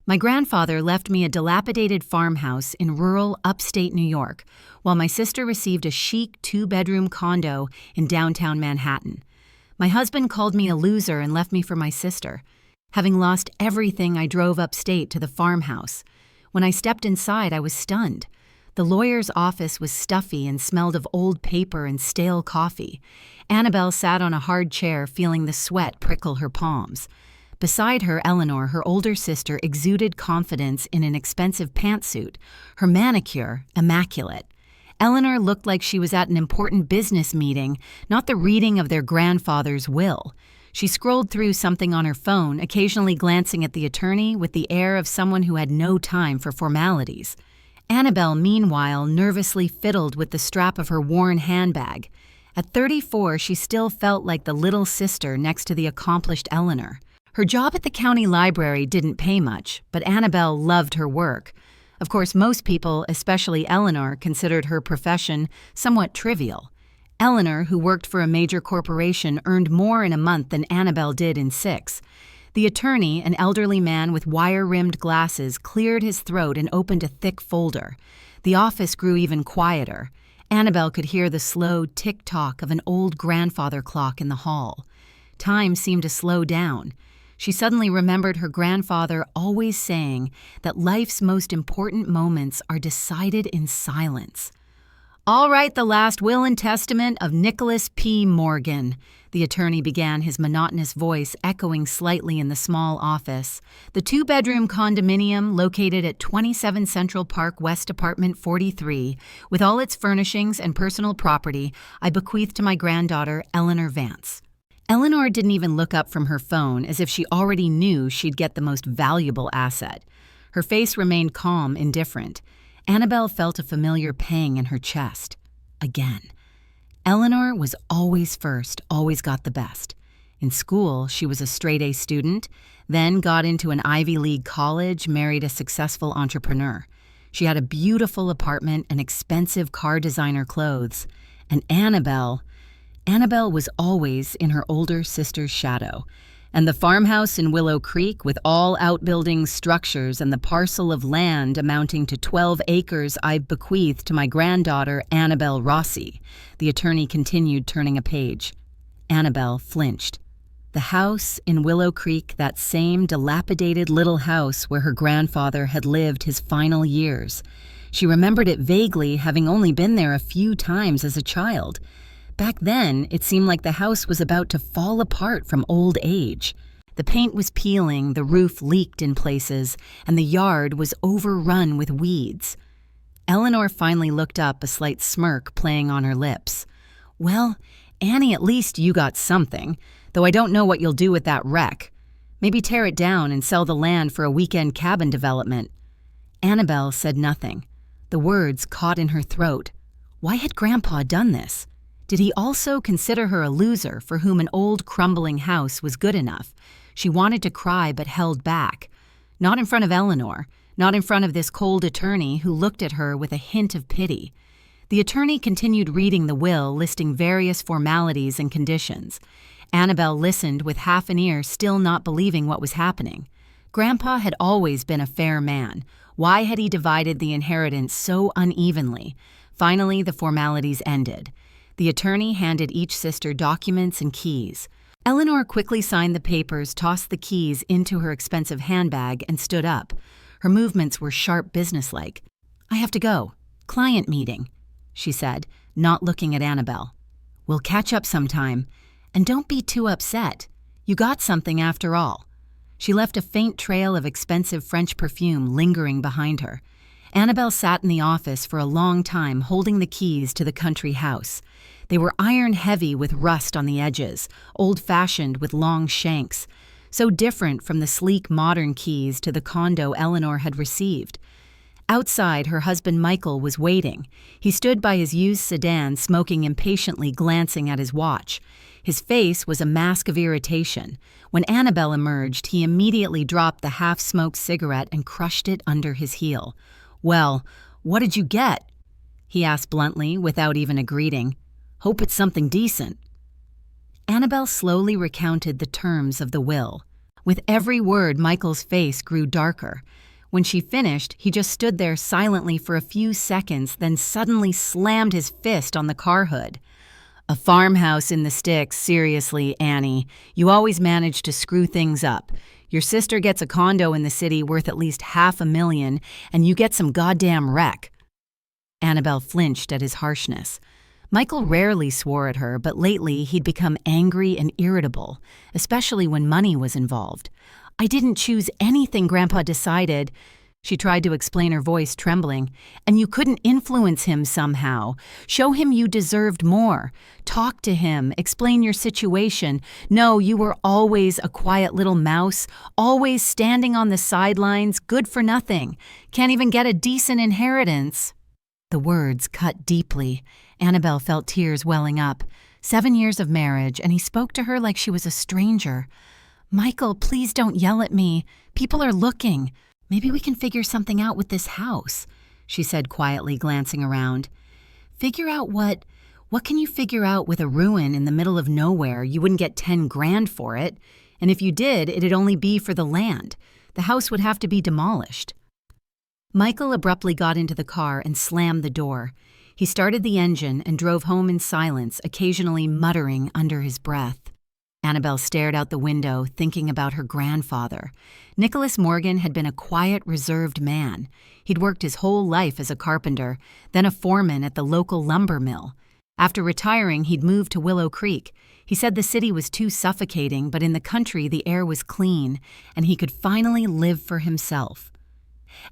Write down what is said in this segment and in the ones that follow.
My grandfather left me a dilapidated farmhouse in rural upstate New York, while my sister received a chic two-bedroom condo in downtown Manhattan. My husband called me a loser and left me for my sister. Having lost everything, I drove upstate to the farmhouse. When I stepped inside, I was stunned. The lawyer's office was stuffy and smelled of old paper and stale coffee. Annabelle sat on a hard chair, feeling the sweat prickle her palms. Beside her, Eleanor, her older sister, exuded confidence in an expensive pantsuit, her manicure immaculate. Eleanor looked like she was at an important business meeting, not the reading of their grandfather's will. She scrolled through something on her phone, occasionally glancing at the attorney with the air of someone who had no time for formalities. Annabelle, meanwhile, nervously fiddled with the strap of her worn handbag. At 34, she still felt like the little sister next to the accomplished Eleanor. Her job at the county library didn't pay much, but Annabelle loved her work. Of course, most people, especially Eleanor, considered her profession somewhat trivial. Eleanor, who worked for a major corporation, earned more in a month than Annabelle did in 6. The attorney, an elderly man with wire-rimmed glasses, cleared his throat and opened a thick folder. The office grew even quieter. Annabelle could hear the slow tick-tock of an old grandfather clock in the hall. Time seemed to slow down. She suddenly remembered her grandfather always saying that life's most important moments are decided in silence. "I'll write the last will and testament of Nicholas P. Morgan," the attorney began, his monotonous voice echoing slightly in the small office. "The two-bedroom condominium located at 27 Central Park West Apartment 43, with all its furnishings and personal property, I bequeath to my granddaughter, Eleanor Vance." Eleanor didn't even look up from her phone, as if she already knew she'd get the most valuable asset. Her face remained calm, indifferent. Annabelle felt a familiar pang in her chest. Again. Eleanor was always first, always got the best. In school, she was a straight-A student, then got into an Ivy League college, married a successful entrepreneur. She had a beautiful apartment and expensive car designer clothes. And Annabelle was always in her older sister's shadow. And the farmhouse in Willow Creek, with all outbuilding structures and the parcel of land amounting to 12 acres, I bequeath to my granddaughter, Annabelle Rossi. The attorney continued, turning a page. Annabelle flinched. The house in Willow Creek, that same dilapidated little house where her grandfather had lived his final years. She remembered it vaguely, having only been there a few times as a child. Back then, it seemed like the house was about to fall apart from old age. The paint was peeling, the roof leaked in places, and the yard was overrun with weeds. Eleanor finally looked up, a slight smirk playing on her lips. "Well, Annie, at least you got something, though I don't know what you'll do with that wreck. Maybe tear it down and sell the land for a weekend cabin development." Annabelle said nothing. The words caught in her throat. Why had Grandpa done this? Did he also consider her a loser for whom an old crumbling house was good enough? She wanted to cry but held back. Not in front of Eleanor, not in front of this cold attorney who looked at her with a hint of pity. The attorney continued reading the will, listing various formalities and conditions. Annabelle listened with half an ear, still not believing what was happening. Grandpa had always been a fair man. Why had he divided the inheritance so unevenly? Finally, the formalities ended. The attorney handed each sister documents and keys. Eleanor quickly signed the papers, tossed the keys into her expensive handbag, and stood up. Her movements were sharp, businesslike. "I have to go. Client meeting," she said, not looking at Annabelle. "We'll catch up sometime. And don't be too upset. You got something after all." She left a faint trail of expensive French perfume lingering behind her. Annabelle sat in the office for a long time, holding the keys to the country house. They were iron-heavy with rust on the edges, old-fashioned with long shanks, so different from the sleek modern keys to the condo Eleanor had received. Outside, her husband Michael was waiting. He stood by his used sedan, smoking impatiently, glancing at his watch. His face was a mask of irritation. When Annabelle emerged, he immediately dropped the half-smoked cigarette and crushed it under his heel. "Well, what did you get?" he asked bluntly, without even a greeting. "Hope it's something decent." Annabelle slowly recounted the terms of the will. With every word, Michael's face grew darker. When she finished, he just stood there silently for a few seconds, then suddenly slammed his fist on the car hood. "A farmhouse in the sticks, seriously, Annie. You always manage to screw things up. Your sister gets a condo in the city worth at least $500,000, and you get some goddamn wreck." Annabelle flinched at his harshness. Michael rarely swore at her, but lately he'd become angry and irritable, especially when money was involved. "I didn't choose anything Grandpa decided," she tried to explain, her voice trembling. "And you couldn't influence him somehow. Show him you deserved more. Talk to him, explain your situation. No, you were always a quiet little mouse, always standing on the sidelines, good for nothing. Can't even get a decent inheritance." The words cut deeply. Annabelle felt tears welling up. 7 years of marriage, and he spoke to her like she was a stranger. "Michael, please don't yell at me. People are looking. Maybe we can figure something out with this house," she said quietly, glancing around. "Figure out what? What can you figure out with a ruin in the middle of nowhere? You wouldn't get 10 grand for it. And if you did, it'd only be for the land. The house would have to be demolished." Michael abruptly got into the car and slammed the door. He started the engine and drove home in silence, occasionally muttering under his breath. Annabelle stared out the window, thinking about her grandfather. Nicholas Morgan had been a quiet, reserved man. He'd worked his whole life as a carpenter, then a foreman at the local lumber mill. After retiring, he'd moved to Willow Creek. He said the city was too suffocating, but in the country the air was clean, and he could finally live for himself.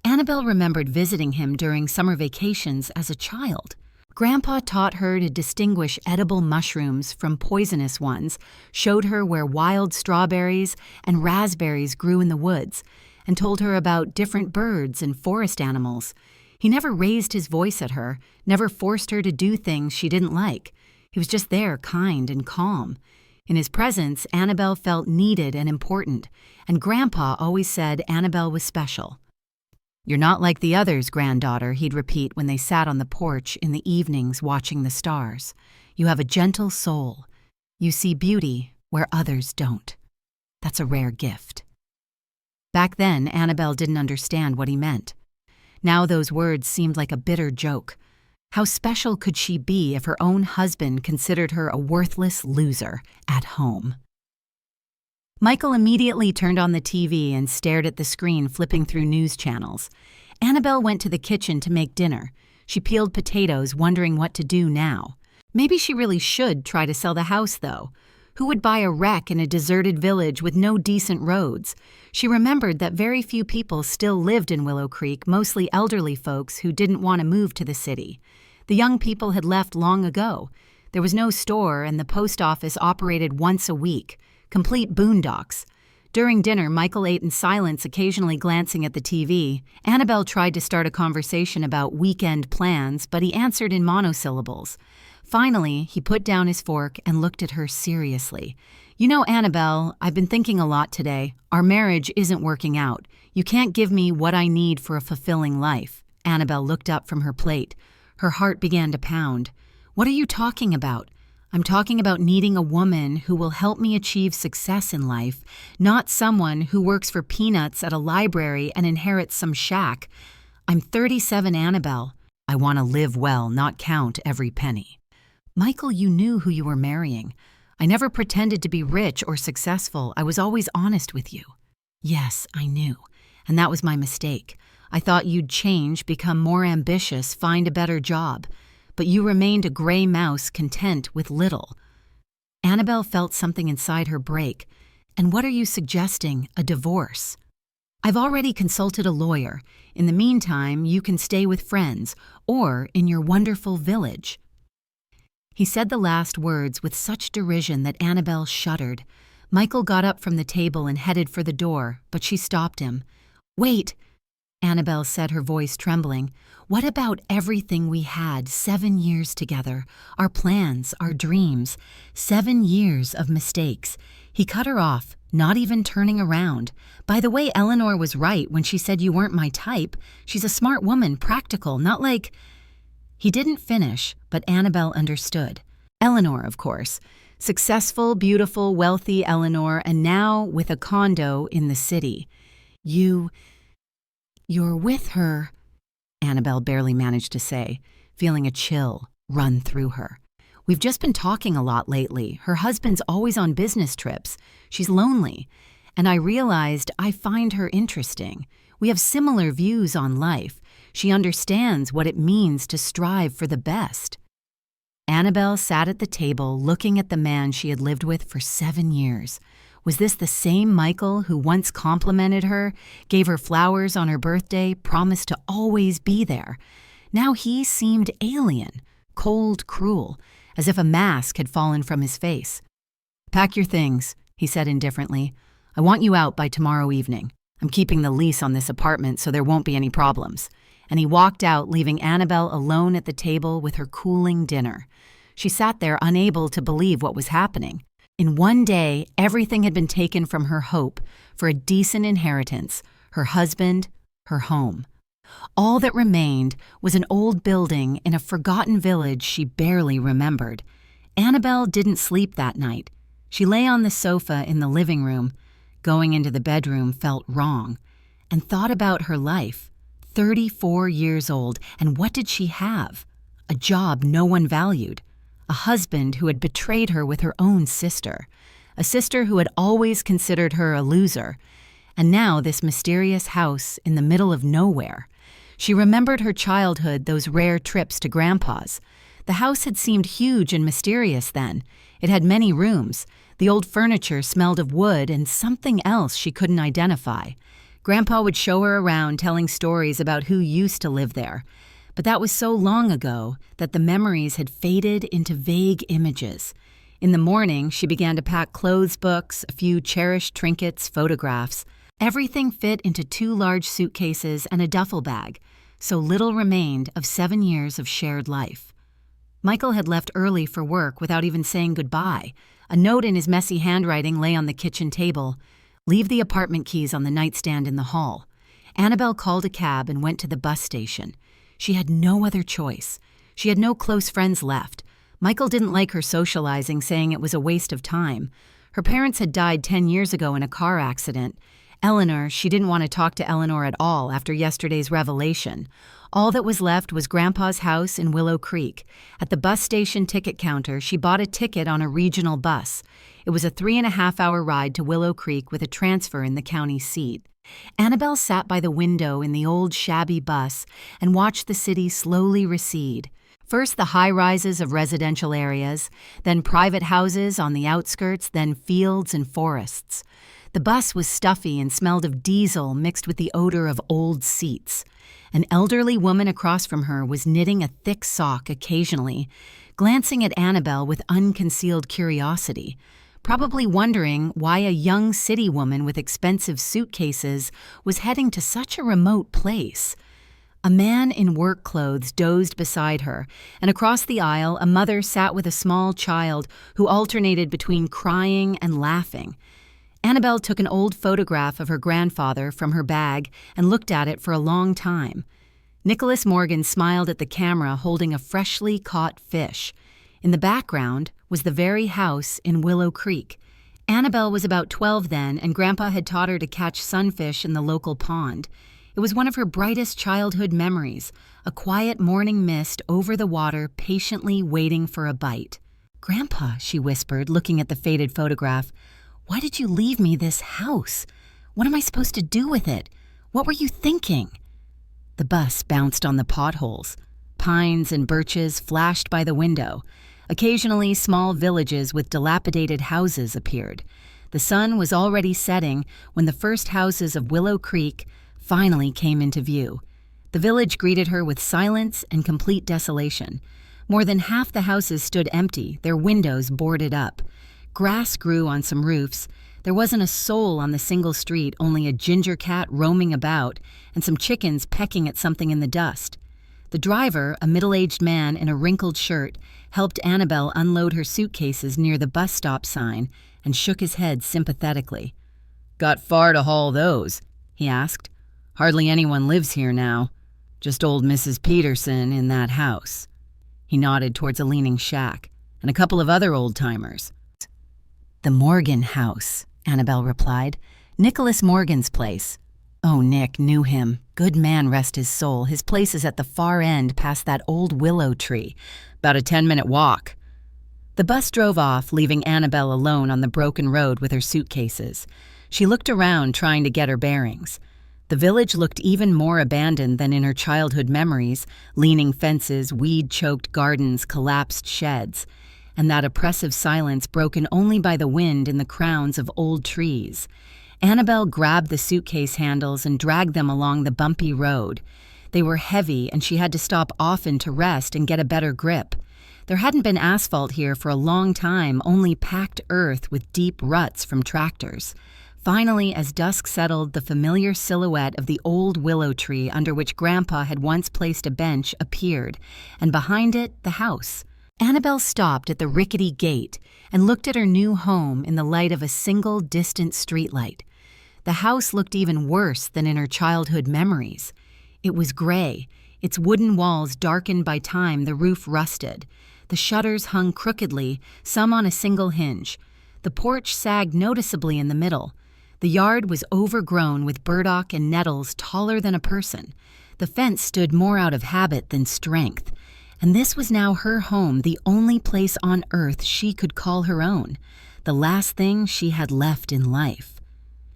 Annabelle remembered visiting him during summer vacations as a child. Grandpa taught her to distinguish edible mushrooms from poisonous ones, showed her where wild strawberries and raspberries grew in the woods, and told her about different birds and forest animals. He never raised his voice at her, never forced her to do things she didn't like. He was just there, kind and calm. In his presence, Annabelle felt needed and important, and Grandpa always said Annabelle was special. "You're not like the others, granddaughter," he'd repeat when they sat on the porch in the evenings watching the stars. "You have a gentle soul. You see beauty where others don't. That's a rare gift." Back then, Annabelle didn't understand what he meant. Now those words seemed like a bitter joke. How special could she be if her own husband considered her a worthless loser at home? Michael immediately turned on the TV and stared at the screen, flipping through news channels. Annabelle went to the kitchen to make dinner. She peeled potatoes, wondering what to do now. Maybe she really should try to sell the house, though. Who would buy a wreck in a deserted village with no decent roads? She remembered that very few people still lived in Willow Creek, mostly elderly folks who didn't want to move to the city. The young people had left long ago. There was no store, and the post office operated once a week. Complete boondocks. During dinner, Michael ate in silence, occasionally glancing at the TV. Annabelle tried to start a conversation about weekend plans, but he answered in monosyllables. Finally, he put down his fork and looked at her seriously. "You know, Annabelle, I've been thinking a lot today. Our marriage isn't working out. You can't give me what I need for a fulfilling life." Annabelle looked up from her plate. Her heart began to pound. "What are you talking about?" "I'm talking about needing a woman who will help me achieve success in life, not someone who works for peanuts at a library and inherits some shack. I'm 37, Annabelle. I want to live well, not count every penny." "Michael, you knew who you were marrying. I never pretended to be rich or successful. I was always honest with you." "Yes, I knew, and that was my mistake. I thought you'd change, become more ambitious, find a better job. But you remained a gray mouse, content with little." Annabelle felt something inside her break. "And what are you suggesting, a divorce?" "I've already consulted a lawyer. In the meantime, you can stay with friends, or in your wonderful village." He said the last words with such derision that Annabelle shuddered. Michael got up from the table and headed for the door, but she stopped him. "Wait," Annabelle said, her voice trembling. "What about everything we had, 7 years together? Our plans, our dreams. 7 years of mistakes." He cut her off, not even turning around. "By the way, Eleanor was right when she said you weren't my type. She's a smart woman, practical, not like—" He didn't finish, but Annabelle understood. Eleanor, of course. Successful, beautiful, wealthy Eleanor, and now with a condo in the city. You're with her, Annabelle barely managed to say, feeling a chill run through her. We've just been talking a lot lately. Her husband's always on business trips. She's lonely. And I realized I find her interesting. We have similar views on life. She understands what it means to strive for the best. Annabelle sat at the table looking at the man she had lived with for 7 years. Was this the same Michael who once complimented her, gave her flowers on her birthday, promised to always be there? Now he seemed alien, cold, cruel, as if a mask had fallen from his face. "Pack your things," he said indifferently. "I want you out by tomorrow evening. I'm keeping the lease on this apartment so there won't be any problems." And he walked out, leaving Annabelle alone at the table with her cooling dinner. She sat there unable to believe what was happening. In one day, everything had been taken from her hope for a decent inheritance, her husband, her home. All that remained was an old building in a forgotten village she barely remembered. Annabelle didn't sleep that night. She lay on the sofa in the living room. Going into the bedroom felt wrong, and thought about her life. 34 years old, and what did she have? A job no one valued. A husband who had betrayed her with her own sister. A sister who had always considered her a loser. And now this mysterious house in the middle of nowhere. She remembered her childhood, those rare trips to Grandpa's. The house had seemed huge and mysterious then. It had many rooms. The old furniture smelled of wood and something else she couldn't identify. Grandpa would show her around telling stories about who used to live there. But that was so long ago that the memories had faded into vague images. In the morning, she began to pack clothes, books, a few cherished trinkets, photographs. Everything fit into 2 large suitcases and a duffel bag. So little remained of 7 years of shared life. Michael had left early for work without even saying goodbye. A note in his messy handwriting lay on the kitchen table. "Leave the apartment keys on the nightstand in the hall." Annabelle called a cab and went to the bus station. She had no other choice. She had no close friends left. Michael didn't like her socializing, saying it was a waste of time. Her parents had died 10 years ago in a car accident. She didn't want to talk to Eleanor at all after yesterday's revelation. All that was left was Grandpa's house in Willow Creek. At the bus station ticket counter, she bought a ticket on a regional bus. It was a 3.5-hour ride to Willow Creek with a transfer in the county seat. Annabelle sat by the window in the old shabby bus and watched the city slowly recede. First the high-rises of residential areas, then private houses on the outskirts, then fields and forests. The bus was stuffy and smelled of diesel mixed with the odor of old seats. An elderly woman across from her was knitting a thick sock occasionally, glancing at Annabelle with unconcealed curiosity, probably wondering why a young city woman with expensive suitcases was heading to such a remote place. A man in work clothes dozed beside her, and across the aisle a mother sat with a small child who alternated between crying and laughing. Annabelle took an old photograph of her grandfather from her bag and looked at it for a long time. Nicholas Morgan smiled at the camera holding a freshly caught fish. In the background was the very house in Willow Creek. Annabelle was about 12 then, and Grandpa had taught her to catch sunfish in the local pond. It was one of her brightest childhood memories, a quiet morning mist over the water patiently waiting for a bite. "Grandpa," she whispered, looking at the faded photograph, "why did you leave me this house? What am I supposed to do with it? What were you thinking?" The bus bounced on the potholes. Pines and birches flashed by the window. Occasionally, small villages with dilapidated houses appeared. The sun was already setting when the first houses of Willow Creek finally came into view. The village greeted her with silence and complete desolation. More than half the houses stood empty, their windows boarded up. Grass grew on some roofs. There wasn't a soul on the single street, only a ginger cat roaming about and some chickens pecking at something in the dust. The driver, a middle-aged man in a wrinkled shirt, helped Annabelle unload her suitcases near the bus stop sign and shook his head sympathetically. "Got far to haul those?" he asked. "Hardly anyone lives here now. Just old Mrs. Peterson in that house." He nodded towards a leaning shack. "And a couple of other old-timers. "The Morgan house," Annabelle replied. "Nicholas Morgan's place." Oh, Nick knew him. Good man, rest his soul. His place is at the far end past that old willow tree. About a 10-minute walk. The bus drove off, leaving Annabelle alone on the broken road with her suitcases. She looked around, trying to get her bearings. The village looked even more abandoned than in her childhood memories: leaning fences, weed-choked gardens, collapsed sheds, and that oppressive silence broken only by the wind in the crowns of old trees. Annabelle grabbed the suitcase handles and dragged them along the bumpy road. They were heavy, and she had to stop often to rest and get a better grip. There hadn't been asphalt here for a long time, only packed earth with deep ruts from tractors. Finally, as dusk settled, the familiar silhouette of the old willow tree under which Grandpa had once placed a bench appeared, and behind it, the house. Annabelle stopped at the rickety gate and looked at her new home in the light of a single distant streetlight. The house looked even worse than in her childhood memories. It was gray, its wooden walls darkened by time, the roof rusted. The shutters hung crookedly, some on a single hinge. The porch sagged noticeably in the middle. The yard was overgrown with burdock and nettles taller than a person. The fence stood more out of habit than strength. And this was now her home, the only place on earth she could call her own, the last thing she had left in life.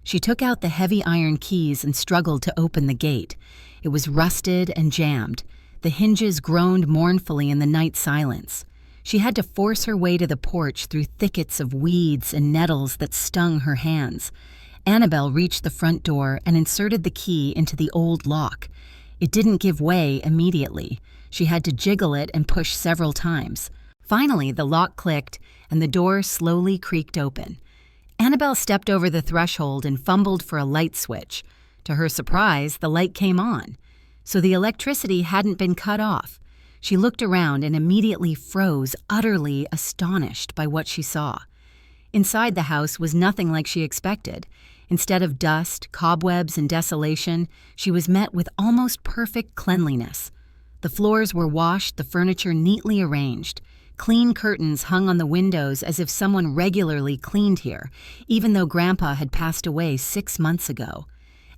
She took out the heavy iron keys and struggled to open the gate. It was rusted and jammed. The hinges groaned mournfully in the night silence. She had to force her way to the porch through thickets of weeds and nettles that stung her hands. Annabelle reached the front door and inserted the key into the old lock. It didn't give way immediately. She had to jiggle it and push several times. Finally, the lock clicked and the door slowly creaked open. Annabelle stepped over the threshold and fumbled for a light switch. To her surprise, the light came on. So the electricity hadn't been cut off. She looked around and immediately froze, utterly astonished by what she saw. Inside the house was nothing like she expected. Instead of dust, cobwebs, and desolation, she was met with almost perfect cleanliness. The floors were washed, the furniture neatly arranged. Clean curtains hung on the windows as if someone regularly cleaned here, even though Grandpa had passed away 6 months ago.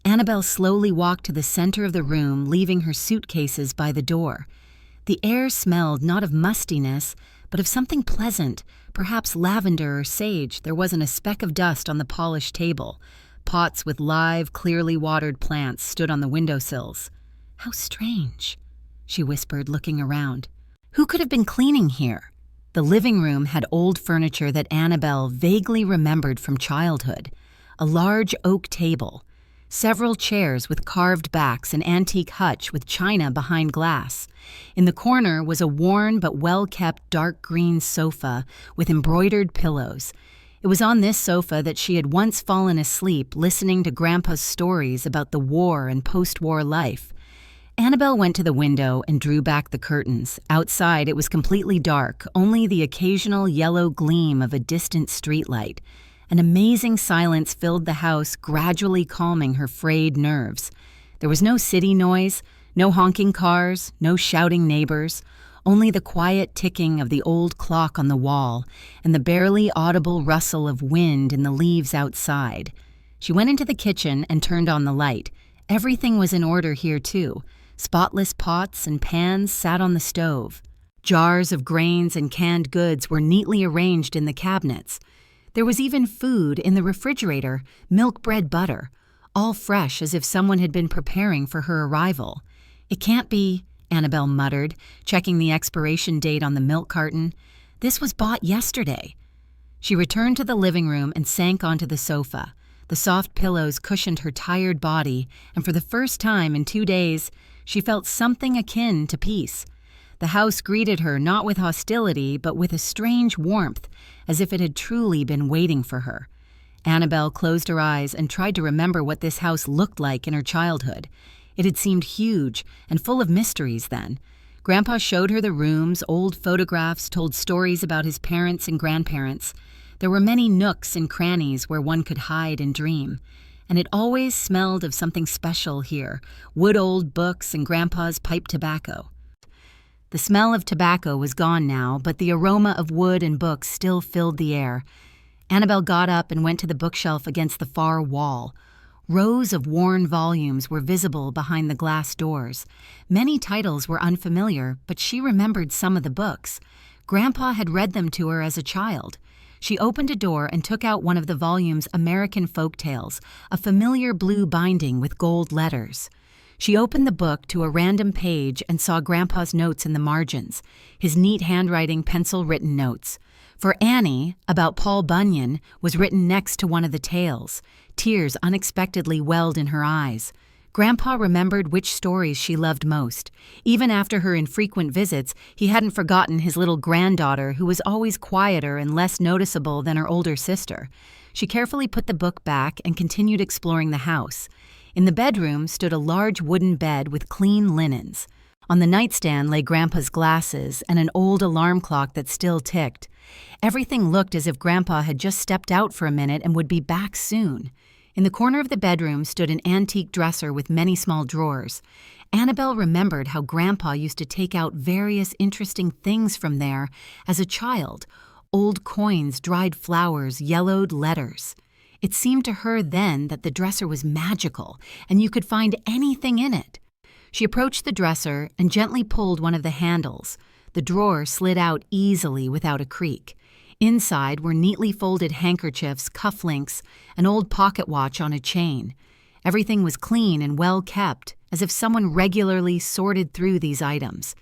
Annabelle slowly walked to the center of the room, leaving her suitcases by the door. The air smelled not of mustiness, but of something pleasant, perhaps lavender or sage. There wasn't a speck of dust on the polished table. Pots with live, clearly watered plants stood on the windowsills. "How strange," she whispered, looking around. Who could have been cleaning here? The living room had old furniture that Annabelle vaguely remembered from childhood. A large oak table, several chairs with carved backs, an antique hutch with china behind glass. In the corner was a worn but well-kept dark green sofa with embroidered pillows. It was on this sofa that she had once fallen asleep listening to Grandpa's stories about the war and post-war life. Annabelle went to the window and drew back the curtains. Outside, it was completely dark, only the occasional yellow gleam of a distant streetlight. An amazing silence filled the house, gradually calming her frayed nerves. There was no city noise, no honking cars, no shouting neighbors, only the quiet ticking of the old clock on the wall and the barely audible rustle of wind in the leaves outside. She went into the kitchen and turned on the light. Everything was in order here, too. Spotless pots and pans sat on the stove. Jars of grains and canned goods were neatly arranged in the cabinets. There was even food in the refrigerator, milk, bread, butter, all fresh as if someone had been preparing for her arrival. "It can't be," Annabelle muttered, checking the expiration date on the milk carton. "This was bought yesterday." She returned to the living room and sank onto the sofa. The soft pillows cushioned her tired body, and for the first time in 2 days, she felt something akin to peace. The house greeted her not with hostility, but with a strange warmth, as if it had truly been waiting for her. Annabelle closed her eyes and tried to remember what this house looked like in her childhood. It had seemed huge and full of mysteries then. Grandpa showed her the rooms, old photographs told stories about his parents and grandparents. There were many nooks and crannies where one could hide and dream. And it always smelled of something special here, wood-old books and Grandpa's pipe tobacco. The smell of tobacco was gone now, but the aroma of wood and books still filled the air. Annabelle got up and went to the bookshelf against the far wall. Rows of worn volumes were visible behind the glass doors. Many titles were unfamiliar, but she remembered some of the books. Grandpa had read them to her as a child. She opened a door and took out one of the volume's American Folk Tales, a familiar blue binding with gold letters. She opened the book to a random page and saw Grandpa's notes in the margins, his neat handwriting pencil-written notes. For Annie, about Paul Bunyan, was written next to one of the tales. Tears unexpectedly welled in her eyes. Grandpa remembered which stories she loved most. Even after her infrequent visits, he hadn't forgotten his little granddaughter, who was always quieter and less noticeable than her older sister. She carefully put the book back and continued exploring the house. In the bedroom stood a large wooden bed with clean linens. On the nightstand lay Grandpa's glasses and an old alarm clock that still ticked. Everything looked as if Grandpa had just stepped out for a minute and would be back soon. In the corner of the bedroom stood an antique dresser with many small drawers. Annabelle remembered how Grandpa used to take out various interesting things from there as a child: old coins, dried flowers, yellowed letters. It seemed to her then that the dresser was magical and you could find anything in it. She approached the dresser and gently pulled one of the handles. The drawer slid out easily without a creak. Inside were neatly folded handkerchiefs, cufflinks, an old pocket watch on a chain. Everything was clean and well kept, as if someone regularly sorted through these items.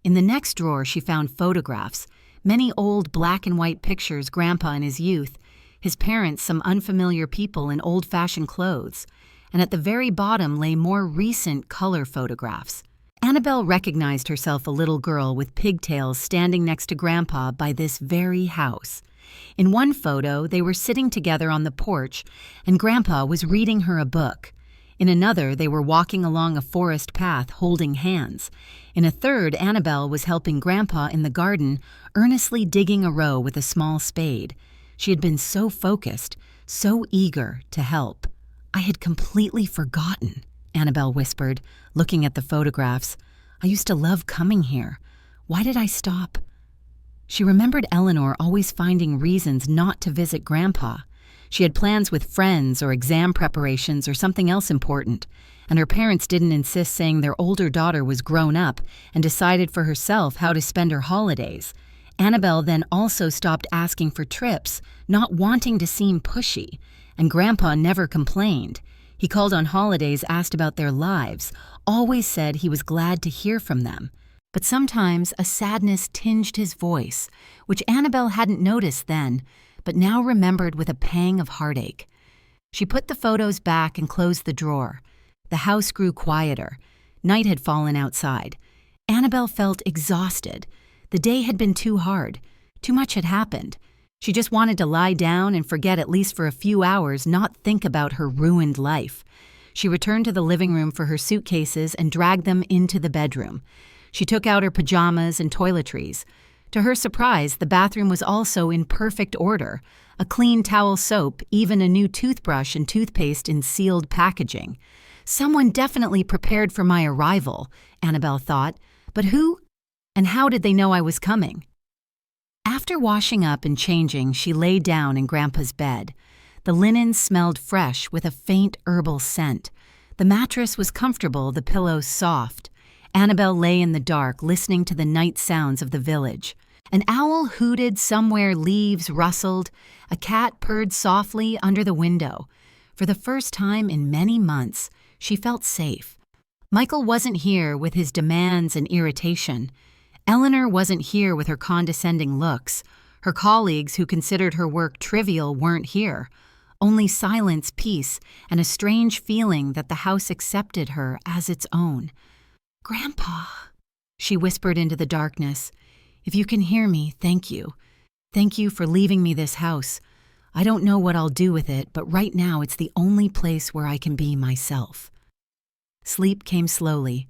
In the next drawer she found photographs, many old black and white pictures Grandpa in his youth, his parents some unfamiliar people in old-fashioned clothes, and at the very bottom lay more recent color photographs. Annabelle recognized herself a little girl with pigtails standing next to Grandpa by this very house. In one photo, they were sitting together on the porch, and Grandpa was reading her a book. In another, they were walking along a forest path holding hands. In a third, Annabelle was helping Grandpa in the garden, earnestly digging a row with a small spade. She had been so focused, so eager to help. "I had completely forgotten," Annabelle whispered, looking at the photographs. "I used to love coming here. Why did I stop?" She remembered Eleanor always finding reasons not to visit Grandpa. She had plans with friends or exam preparations or something else important, and her parents didn't insist, saying their older daughter was grown up and decided for herself how to spend her holidays. Annabelle then also stopped asking for trips, not wanting to seem pushy, and Grandpa never complained. He called on holidays, asked about their lives, always said he was glad to hear from them. But sometimes a sadness tinged his voice, which Annabelle hadn't noticed then, but now remembered with a pang of heartache. She put the photos back and closed the drawer. The house grew quieter. Night had fallen outside. Annabelle felt exhausted. The day had been too hard. Too much had happened. She just wanted to lie down and forget, at least for a few hours, not think about her ruined life. She returned to the living room for her suitcases and dragged them into the bedroom. She took out her pajamas and toiletries. To her surprise, the bathroom was also in perfect order. A clean towel soap, even a new toothbrush and toothpaste in sealed packaging. Someone definitely prepared for my arrival, Annabelle thought. But who? And how did they know I was coming? After washing up and changing, she lay down in Grandpa's bed. The linen smelled fresh with a faint herbal scent. The mattress was comfortable, the pillows soft. Annabelle lay in the dark, listening to the night sounds of the village. An owl hooted somewhere, leaves rustled. A cat purred softly under the window. For the first time in many months, she felt safe. Michael wasn't here with his demands and irritation. Eleanor wasn't here with her condescending looks. Her colleagues, who considered her work trivial, weren't here. Only silence, peace, and a strange feeling that the house accepted her as its own. "Grandpa," she whispered into the darkness, "if you can hear me, thank you. Thank you for leaving me this house. I don't know what I'll do with it, but right now it's the only place where I can be myself." Sleep came slowly.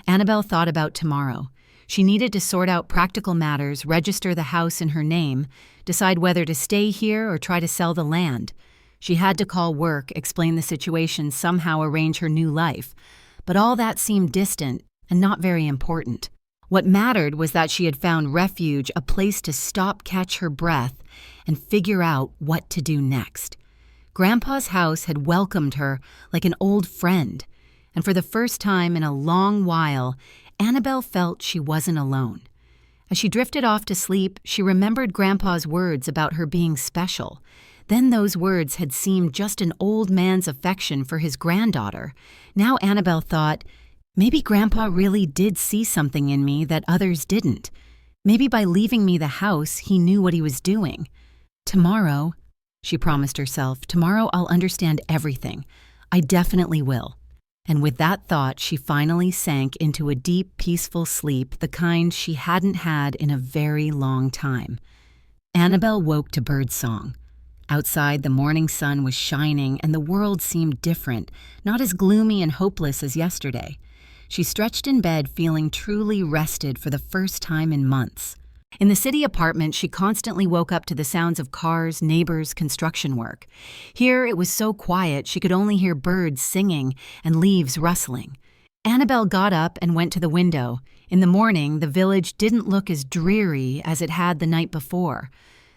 Annabelle thought about tomorrow. She needed to sort out practical matters, register the house in her name, decide whether to stay here or try to sell the land. She had to call work, explain the situation, somehow arrange her new life. But all that seemed distant and not very important. What mattered was that she had found refuge, a place to stop, catch her breath, and figure out what to do next. Grandpa's house had welcomed her like an old friend, and for the first time in a long while, Annabelle felt she wasn't alone. As she drifted off to sleep, she remembered Grandpa's words about her being special. Then those words had seemed just an old man's affection for his granddaughter. Now Annabelle thought, maybe Grandpa really did see something in me that others didn't. Maybe by leaving me the house, he knew what he was doing. Tomorrow, she promised herself, tomorrow I'll understand everything. I definitely will. And with that thought, she finally sank into a deep, peaceful sleep, the kind she hadn't had in a very long time. Annabelle woke to birdsong. Outside, the morning sun was shining and the world seemed different, not as gloomy and hopeless as yesterday. She stretched in bed feeling truly rested for the first time in months. In the city apartment, she constantly woke up to the sounds of cars, neighbors, construction work. Here, it was so quiet she could only hear birds singing and leaves rustling. Annabelle got up and went to the window. In the morning, the village didn't look as dreary as it had the night before.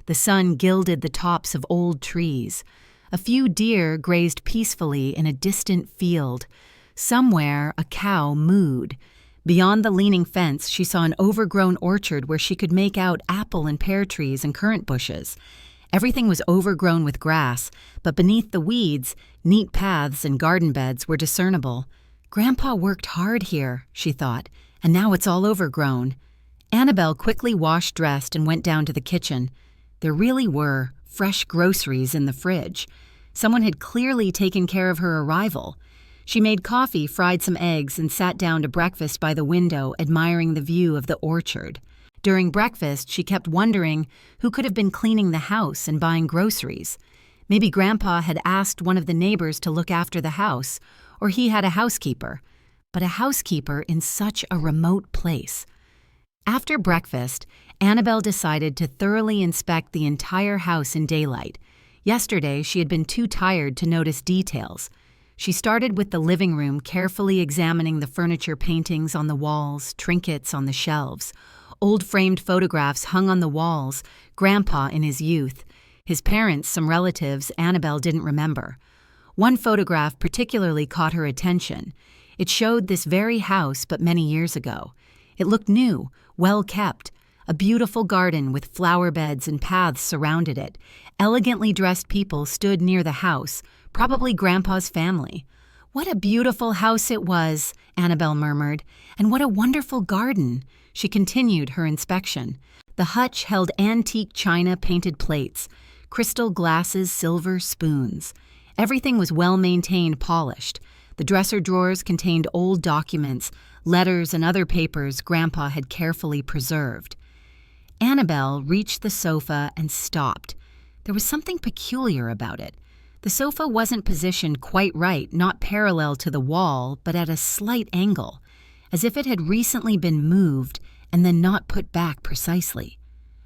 The sun gilded the tops of old trees. A few deer grazed peacefully in a distant field. Somewhere, a cow mooed. Beyond the leaning fence, she saw an overgrown orchard where she could make out apple and pear trees and currant bushes. Everything was overgrown with grass, but beneath the weeds, neat paths and garden beds were discernible. Grandpa worked hard here, she thought, and now it's all overgrown. Annabelle quickly wash-dressed and went down to the kitchen. There really were fresh groceries in the fridge. Someone had clearly taken care of her arrival. She made coffee, fried some eggs, and sat down to breakfast by the window, admiring the view of the orchard. During breakfast, she kept wondering who could have been cleaning the house and buying groceries. Maybe Grandpa had asked one of the neighbors to look after the house, or he had a housekeeper. But a housekeeper in such a remote place. After breakfast, Annabelle decided to thoroughly inspect the entire house in daylight. Yesterday, she had been too tired to notice details. She started with the living room, carefully examining the furniture, paintings on the walls, trinkets on the shelves. Old framed photographs hung on the walls, Grandpa in his youth. His parents, some relatives, Annabelle didn't remember. One photograph particularly caught her attention. It showed this very house but many years ago. It looked new, well kept. A beautiful garden with flower beds and paths surrounded it. Elegantly dressed people stood near the house, probably Grandpa's family. What a beautiful house it was, Annabelle murmured, and what a wonderful garden. She continued her inspection. The hutch held antique china painted plates, crystal glasses, silver spoons. Everything was well-maintained, polished. The dresser drawers contained old documents, letters, and other papers Grandpa had carefully preserved. Annabelle reached the sofa and stopped. There was something peculiar about it. The sofa wasn't positioned quite right, not parallel to the wall, but at a slight angle, as if it had recently been moved and then not put back precisely.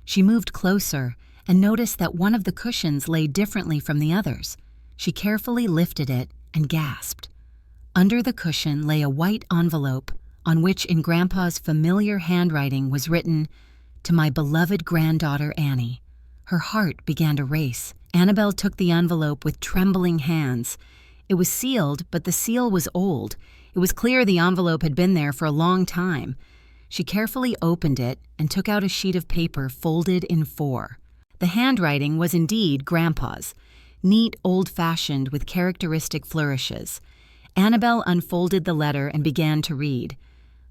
She moved closer and noticed that one of the cushions lay differently from the others. She carefully lifted it and gasped. Under the cushion lay a white envelope on which, in Grandpa's familiar handwriting, was written, "To my beloved granddaughter Annie." Her heart began to race. Annabelle took the envelope with trembling hands. It was sealed, but the seal was old. It was clear the envelope had been there for a long time. She carefully opened it and took out a sheet of paper folded in 4. The handwriting was indeed Grandpa's, neat, old-fashioned, with characteristic flourishes. Annabelle unfolded the letter and began to read.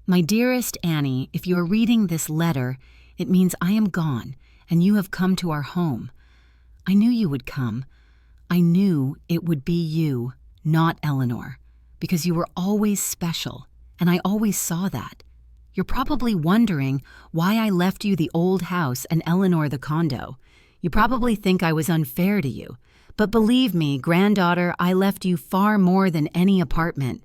"My dearest Annie, if you are reading this letter, it means I am gone, and you have come to our home. I knew you would come. I knew it would be you, not Eleanor, because you were always special, and I always saw that. You're probably wondering why I left you the old house and Eleanor the condo. You probably think I was unfair to you. But believe me, granddaughter, I left you far more than any apartment.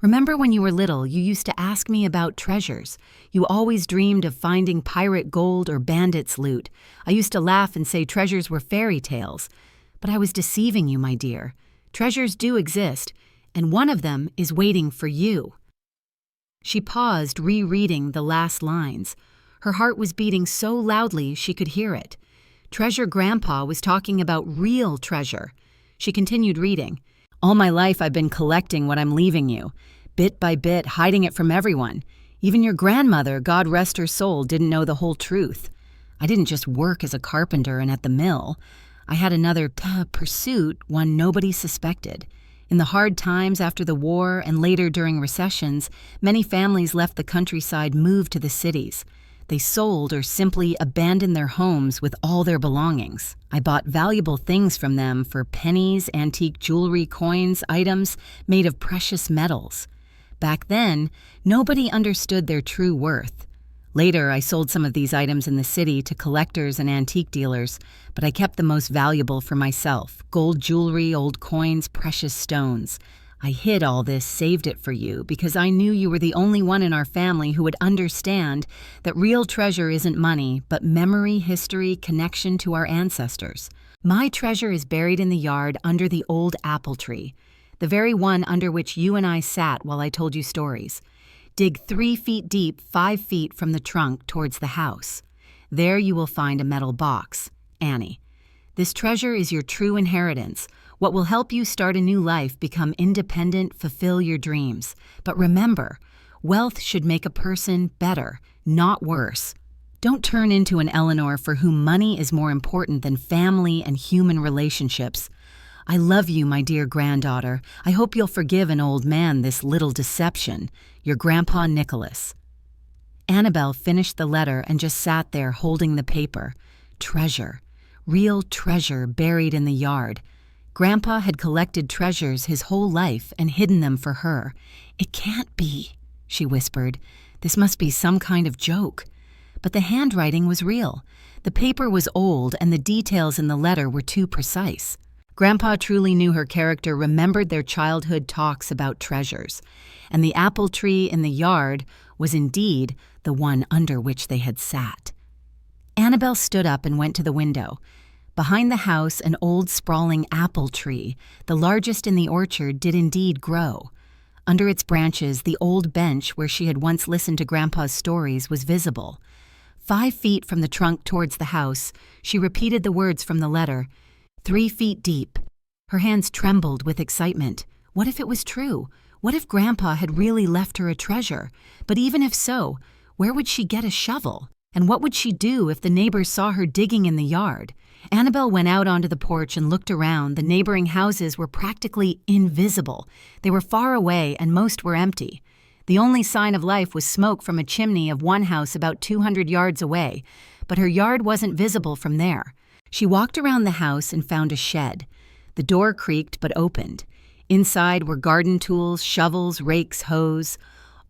Remember when you were little, you used to ask me about treasures. You always dreamed of finding pirate gold or bandits' loot. I used to laugh and say treasures were fairy tales. But I was deceiving you, my dear. Treasures do exist, and one of them is waiting for you." She paused, rereading the last lines. Her heart was beating so loudly she could hear it. Treasure Grandpa was talking about real treasure. She continued reading. All my life I've been collecting what I'm leaving you, bit by bit, hiding it from everyone. Even your grandmother, God rest her soul, didn't know the whole truth. I didn't just work as a carpenter and at the mill. I had another pursuit, one nobody suspected. In the hard times after the war and later during recessions, many families left the countryside, moved to the cities. They sold or simply abandoned their homes with all their belongings. I bought valuable things from them for pennies, antique jewelry, coins, items made of precious metals. Back then, nobody understood their true worth. Later, I sold some of these items in the city to collectors and antique dealers, but I kept the most valuable for myself: gold jewelry, old coins, precious stones. I hid all this, saved it for you, because I knew you were the only one in our family who would understand that real treasure isn't money, but memory, history, connection to our ancestors. My treasure is buried in the yard under the old apple tree, the very one under which you and I sat while I told you stories. Dig 3 feet deep, 5 feet from the trunk towards the house. There you will find a metal box. Annie. This treasure is your true inheritance, what will help you start a new life, become independent, fulfill your dreams. But remember, wealth should make a person better, not worse. Don't turn into an Eleanor for whom money is more important than family and human relationships. I love you, my dear granddaughter. I hope you'll forgive an old man this little deception. Your Grandpa Nicholas. Annabelle finished the letter and just sat there holding the paper. Treasure. Real treasure buried in the yard. Grandpa had collected treasures his whole life and hidden them for her. It can't be, she whispered. This must be some kind of joke. But the handwriting was real. The paper was old and the details in the letter were too precise. Grandpa truly knew her character remembered their childhood talks about treasures, and the apple tree in the yard was indeed the one under which they had sat. Annabelle stood up and went to the window. Behind the house, an old sprawling apple tree, the largest in the orchard, did indeed grow. Under its branches, the old bench where she had once listened to Grandpa's stories was visible. 5 feet from the trunk towards the house, she repeated the words from the letter, 3 feet deep. Her hands trembled with excitement. What if it was true? What if Grandpa had really left her a treasure? But even if so, where would she get a shovel? And what would she do if the neighbors saw her digging in the yard? Annabelle went out onto the porch and looked around. The neighboring houses were practically invisible. They were far away and most were empty. The only sign of life was smoke from a chimney of one house about 200 yards away, but her yard wasn't visible from there. She walked around the house and found a shed. The door creaked but opened. Inside were garden tools, shovels, rakes, hoes,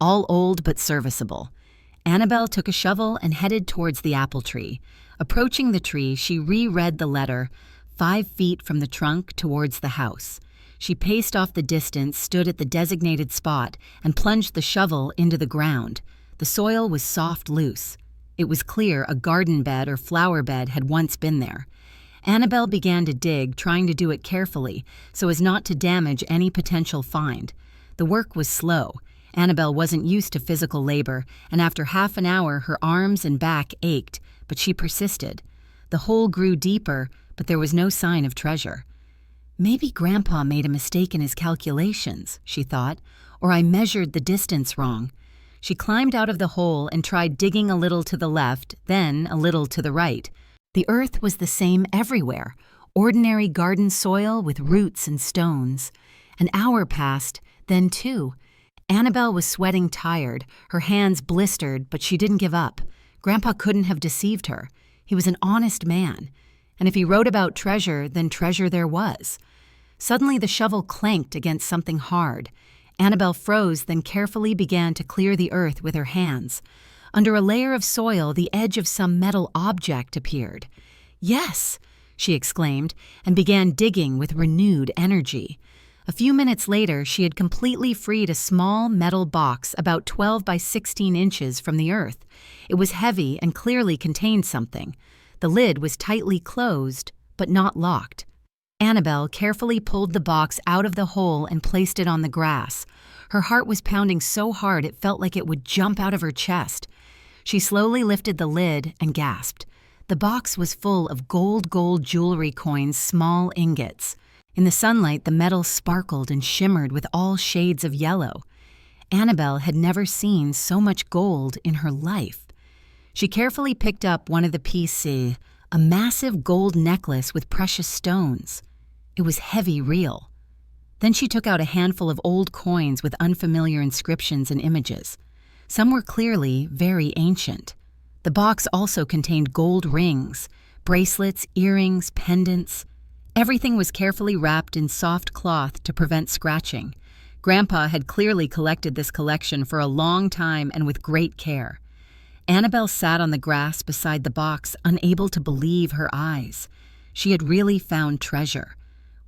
all old but serviceable. Annabelle took a shovel and headed towards the apple tree. Approaching the tree, she reread the letter, 5 feet from the trunk towards the house. She paced off the distance, stood at the designated spot, and plunged the shovel into the ground. The soil was soft, loose. It was clear a garden bed or flower bed had once been there. Annabelle began to dig, trying to do it carefully, so as not to damage any potential find. The work was slow. Annabelle wasn't used to physical labor, and after half an hour her arms and back ached, but she persisted. The hole grew deeper, but there was no sign of treasure. Maybe Grandpa made a mistake in his calculations, she thought, or I measured the distance wrong. She climbed out of the hole and tried digging a little to the left, then a little to the right. The earth was the same everywhere, ordinary garden soil with roots and stones. An hour passed, then 2. Annabelle was sweating tired, her hands blistered, but she didn't give up. Grandpa couldn't have deceived her. He was an honest man. And if he wrote about treasure, then treasure there was. Suddenly the shovel clanked against something hard. Annabelle froze, then carefully began to clear the earth with her hands. Under a layer of soil, the edge of some metal object appeared. "Yes!" she exclaimed, and began digging with renewed energy. A few minutes later, she had completely freed a small metal box about 12 by 16 inches from the earth. It was heavy and clearly contained something. The lid was tightly closed, but not locked. Annabelle carefully pulled the box out of the hole and placed it on the grass. Her heart was pounding so hard it felt like it would jump out of her chest. She slowly lifted the lid and gasped. The box was full of gold jewelry coins, small ingots. In the sunlight, the metal sparkled and shimmered with all shades of yellow. Annabelle had never seen so much gold in her life. She carefully picked up one of the pieces, a massive gold necklace with precious stones. It was heavy real. Then she took out a handful of old coins with unfamiliar inscriptions and images. Some were clearly very ancient. The box also contained gold rings, bracelets, earrings, pendants. Everything was carefully wrapped in soft cloth to prevent scratching. Grandpa had clearly collected this collection for a long time and with great care. Annabelle sat on the grass beside the box, unable to believe her eyes. She had really found treasure.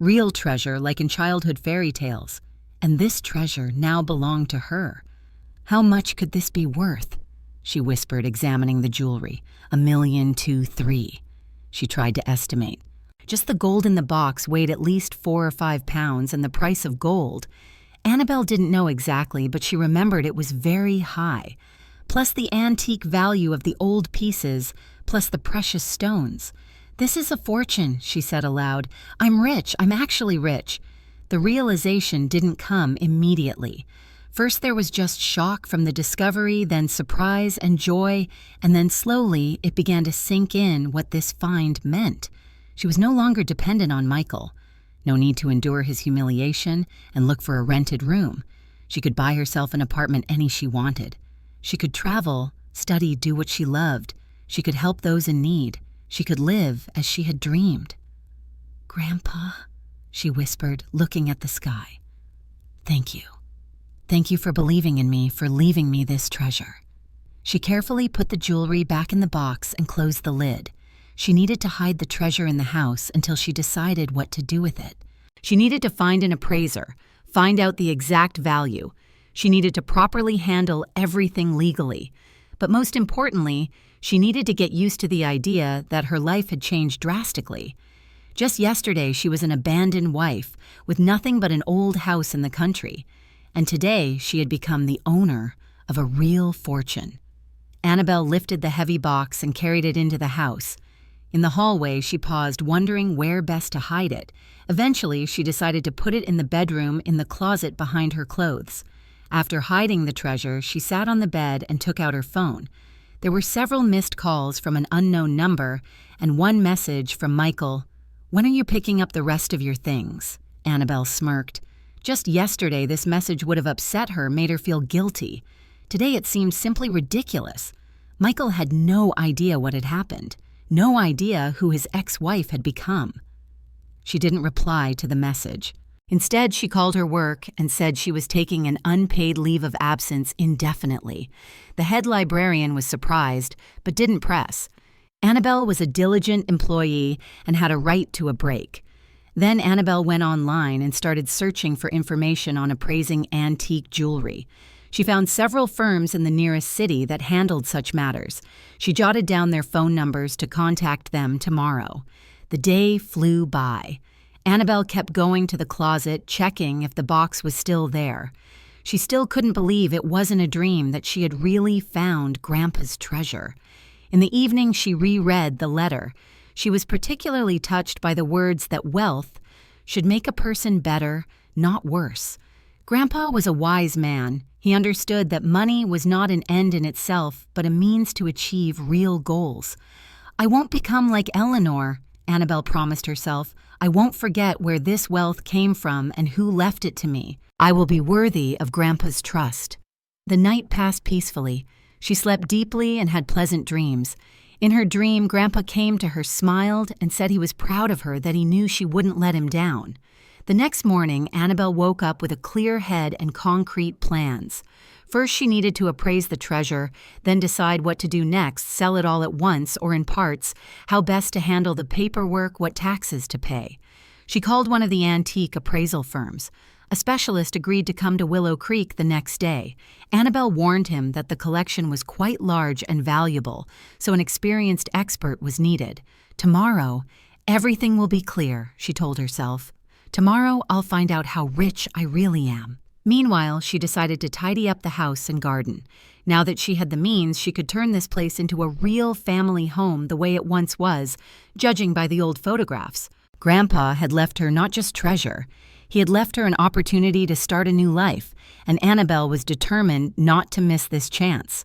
Real treasure like in childhood fairy tales. And this treasure now belonged to her. How much could this be worth? She whispered, examining the jewelry. 1,000,000, 2, 3. She tried to estimate. Just the gold in the box weighed at least 4 or 5 pounds, and the price of gold. Annabelle didn't know exactly, but she remembered it was very high. Plus the antique value of the old pieces, plus the precious stones. "This is a fortune," she said aloud. "I'm rich. I'm actually rich." The realization didn't come immediately. First there was just shock from the discovery, then surprise and joy, and then slowly it began to sink in what this find meant. She was no longer dependent on Michael. No need to endure his humiliation and look for a rented room. She could buy herself an apartment any she wanted. She could travel, study, do what she loved. She could help those in need. She could live as she had dreamed. "Grandpa," she whispered, looking at the sky. "Thank you. Thank you for believing in me, for leaving me this treasure." She carefully put the jewelry back in the box and closed the lid. She needed to hide the treasure in the house until she decided what to do with it. She needed to find an appraiser, find out the exact value. She needed to properly handle everything legally. But most importantly, she needed to get used to the idea that her life had changed drastically. Just yesterday, she was an abandoned wife with nothing but an old house in the country. And today, she had become the owner of a real fortune. Annabelle lifted the heavy box and carried it into the house. In the hallway, she paused, wondering where best to hide it. Eventually, she decided to put it in the bedroom in the closet behind her clothes. After hiding the treasure, she sat on the bed and took out her phone. There were several missed calls from an unknown number and one message from Michael. "When are you picking up the rest of your things?" Annabelle smirked. Just yesterday, this message would have upset her, made her feel guilty. Today, it seemed simply ridiculous. Michael had no idea what had happened, no idea who his ex-wife had become. She didn't reply to the message. Instead, she called her work and said she was taking an unpaid leave of absence indefinitely. The head librarian was surprised, but didn't press. Annabelle was a diligent employee and had a right to a break. Then Annabelle went online and started searching for information on appraising antique jewelry. She found several firms in the nearest city that handled such matters. She jotted down their phone numbers to contact them tomorrow. The day flew by. Annabelle kept going to the closet, checking if the box was still there. She still couldn't believe it wasn't a dream, that she had really found Grandpa's treasure. In the evening, she reread the letter. She was particularly touched by the words that wealth should make a person better, not worse. Grandpa was a wise man. He understood that money was not an end in itself, but a means to achieve real goals. "I won't become like Eleanor," Annabelle promised herself. "I won't forget where this wealth came from and who left it to me. I will be worthy of Grandpa's trust." The night passed peacefully. She slept deeply and had pleasant dreams. In her dream, Grandpa came to her, smiled, and said he was proud of her, that he knew she wouldn't let him down. The next morning, Annabelle woke up with a clear head and concrete plans. First, she needed to appraise the treasure, then decide what to do next, sell it all at once or in parts, how best to handle the paperwork, what taxes to pay. She called one of the antique appraisal firms. A specialist agreed to come to Willow Creek the next day. Annabelle warned him that the collection was quite large and valuable, so an experienced expert was needed. "Tomorrow, everything will be clear," she told herself. "Tomorrow, I'll find out how rich I really am." Meanwhile, she decided to tidy up the house and garden. Now that she had the means, she could turn this place into a real family home the way it once was, judging by the old photographs. Grandpa had left her not just treasure, he had left her an opportunity to start a new life, and Annabelle was determined not to miss this chance.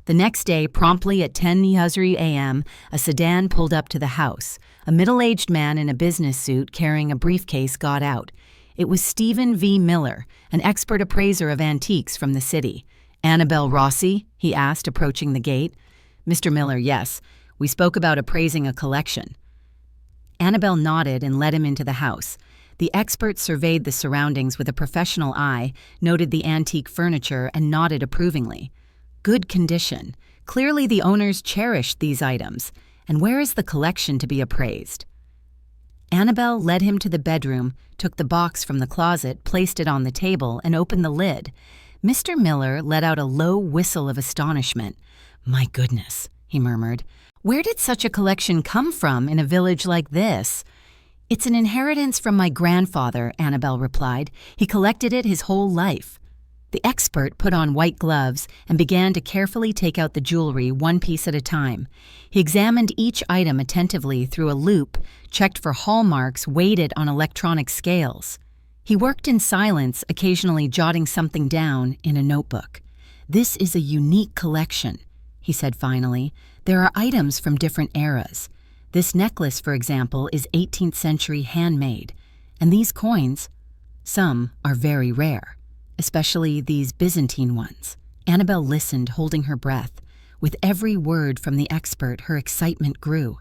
The next day, promptly at 10:00 a.m., a sedan pulled up to the house. A middle-aged man in a business suit carrying a briefcase got out. It was Stephen V. Miller, an expert appraiser of antiques from the city. "Annabelle Rossi?" he asked, approaching the gate. "Mr. Miller, yes. We spoke about appraising a collection." Annabelle nodded and led him into the house. The expert surveyed the surroundings with a professional eye, noted the antique furniture, and nodded approvingly. Good condition. Clearly the owners cherished these items. And where is the collection to be appraised? Annabelle led him to the bedroom, took the box from the closet, placed it on the table, and opened the lid. Mr. Miller let out a low whistle of astonishment. "My goodness," he murmured. "Where did such a collection come from in a village like this?" "It's an inheritance from my grandfather," Annabelle replied. "He collected it his whole life." The expert put on white gloves and began to carefully take out the jewelry one piece at a time. He examined each item attentively through a loupe, checked for hallmarks, weighed it on electronic scales. He worked in silence, occasionally jotting something down in a notebook. "This is a unique collection," he said finally. "There are items from different eras. This necklace, for example, is 18th century handmade. And these coins, some are very rare, especially these Byzantine ones." Annabelle listened, holding her breath. With every word from the expert, her excitement grew.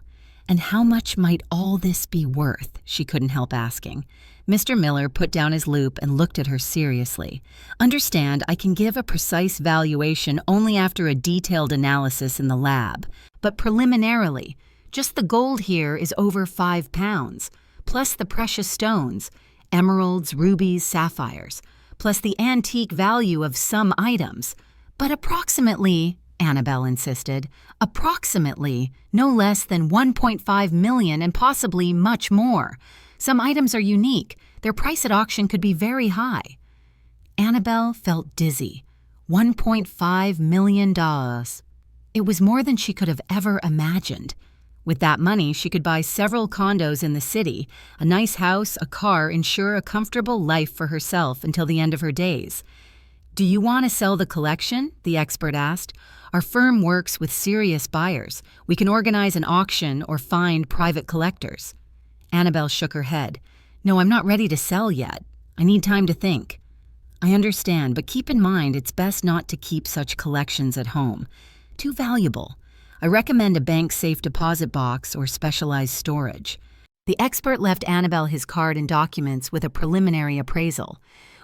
And how much might all this be worth, she couldn't help asking. Mr. Miller put down his loupe and looked at her seriously. "Understand, I can give a precise valuation only after a detailed analysis in the lab. But preliminarily, just the gold here is over 5 pounds, plus the precious stones, emeralds, rubies, sapphires, plus the antique value of some items. But approximately," Annabelle insisted, "approximately no less than 1.5 million and possibly much more. Some items are unique. Their price at auction could be very high." Annabelle felt dizzy. $1.5 million. It was more than she could have ever imagined. With that money, she could buy several condos in the city, a nice house, a car, ensure a comfortable life for herself until the end of her days. "Do you want to sell the collection?" the expert asked. "Our firm works with serious buyers. We can organize an auction or find private collectors." Annabelle shook her head. "No, I'm not ready to sell yet. I need time to think." "I understand, but keep in mind it's best not to keep such collections at home. Too valuable. I recommend a bank-safe deposit box or specialized storage." The expert left Annabelle his card and documents with a preliminary appraisal.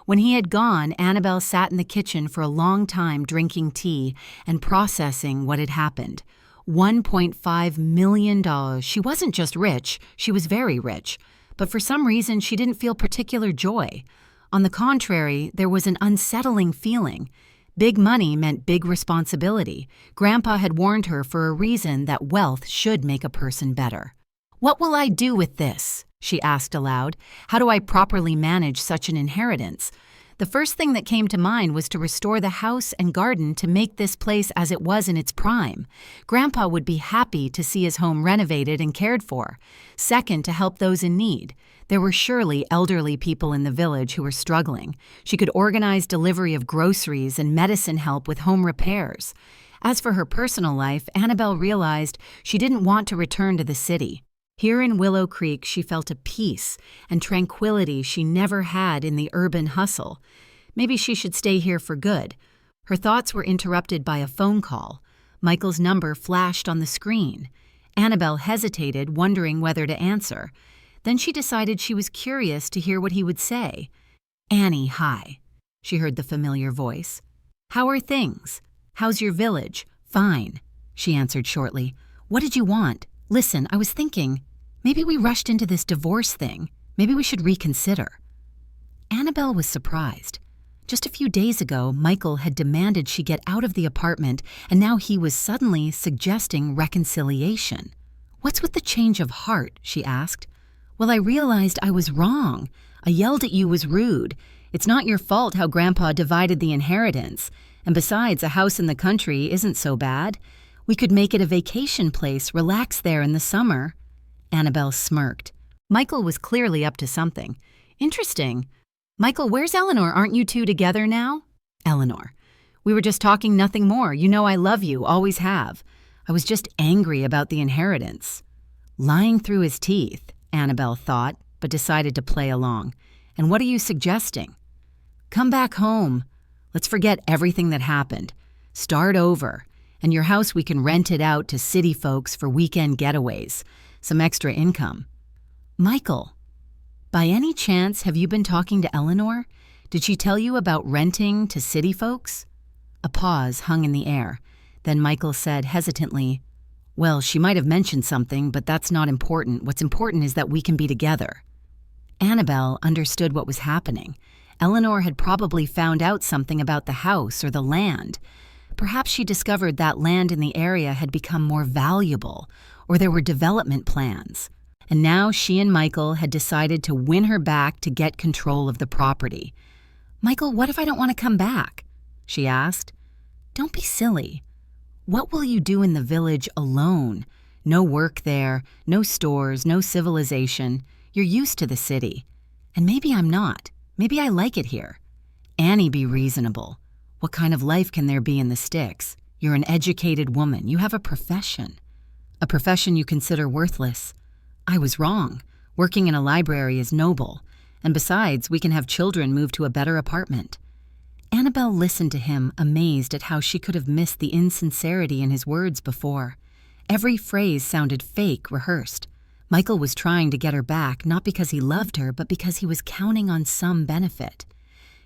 When he had gone, Annabelle sat in the kitchen for a long time drinking tea and processing what had happened. $1.5 million. She wasn't just rich, she was very rich. But for some reason, she didn't feel particular joy. On the contrary, there was an unsettling feeling. Big money meant big responsibility. Grandpa had warned her for a reason that wealth should make a person better. "What will I do with this?" she asked aloud. "How do I properly manage such an inheritance?" The first thing that came to mind was to restore the house and garden to make this place as it was in its prime. Grandpa would be happy to see his home renovated and cared for. Second, to help those in need. There were surely elderly people in the village who were struggling. She could organize delivery of groceries and medicine help with home repairs. As for her personal life, Annabelle realized she didn't want to return to the city. Here in Willow Creek, she felt a peace and tranquility she never had in the urban hustle. Maybe she should stay here for good. Her thoughts were interrupted by a phone call. Michael's number flashed on the screen. Annabelle hesitated, wondering whether to answer. Then she decided she was curious to hear what he would say. "Annie, hi," she heard the familiar voice. "How are things? How's your village?" "Fine," she answered shortly. "What did you want? Listen, I was thinking, maybe we rushed into this divorce thing. Maybe we should reconsider." Annabelle was surprised. Just a few days ago, Michael had demanded she get out of the apartment, and now he was suddenly suggesting reconciliation. "What's with the change of heart?" she asked. "Well, I realized I was wrong. I yelled at you was rude. It's not your fault how Grandpa divided the inheritance. And besides, a house in the country isn't so bad. We could make it a vacation place, relax there in the summer." Annabelle smirked. Michael was clearly up to something. "Interesting. Michael, where's Eleanor? Aren't you two together now?" Eleanor: "We were just talking, nothing more. You know I love you, always have. I was just angry about the inheritance." Lying through his teeth, Annabelle thought, but decided to play along. "And what are you suggesting?" "Come back home. Let's forget everything that happened. Start over. And your house, we can rent it out to city folks for weekend getaways. Some extra income." "Michael, by any chance have you been talking to Eleanor? Did she tell you about renting to city folks?" A pause hung in the air. Then Michael said hesitantly, "Well, she might have mentioned something, but that's not important. What's important is that we can be together." Annabelle understood what was happening. Eleanor had probably found out something about the house or the land. Perhaps she discovered that land in the area had become more valuable, or there were development plans. And now she and Michael had decided to win her back to get control of the property. "Michael, what if I don't want to come back?" she asked. "Don't be silly. What will you do in the village alone? No work there, no stores, no civilization. You're used to the city. And maybe I'm not. Maybe I like it here." "Annie, be reasonable. What kind of life can there be in the sticks? You're an educated woman. You have a profession." "A profession you consider worthless." "I was wrong. Working in a library is noble. And besides, we can have children move to a better apartment." Annabelle listened to him, amazed at how she could have missed the insincerity in his words before. Every phrase sounded fake, rehearsed. Michael was trying to get her back, not because he loved her, but because he was counting on some benefit.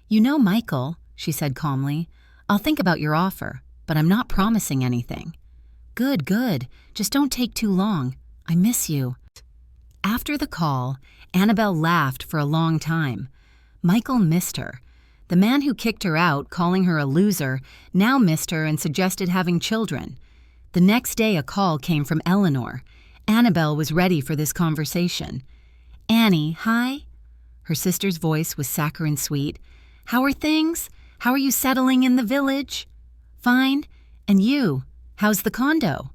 "You know, Michael," she said calmly, "I'll think about your offer, but I'm not promising anything." "Good, good. Just don't take too long. I miss you." After the call, Annabelle laughed for a long time. Michael missed her. The man who kicked her out, calling her a loser, now missed her and suggested having children. The next day a call came from Eleanor. Annabelle was ready for this conversation. "Annie, hi?" Her sister's voice was saccharine sweet. "How are things? How are you settling in the village?" "Fine. And you? How's the condo?"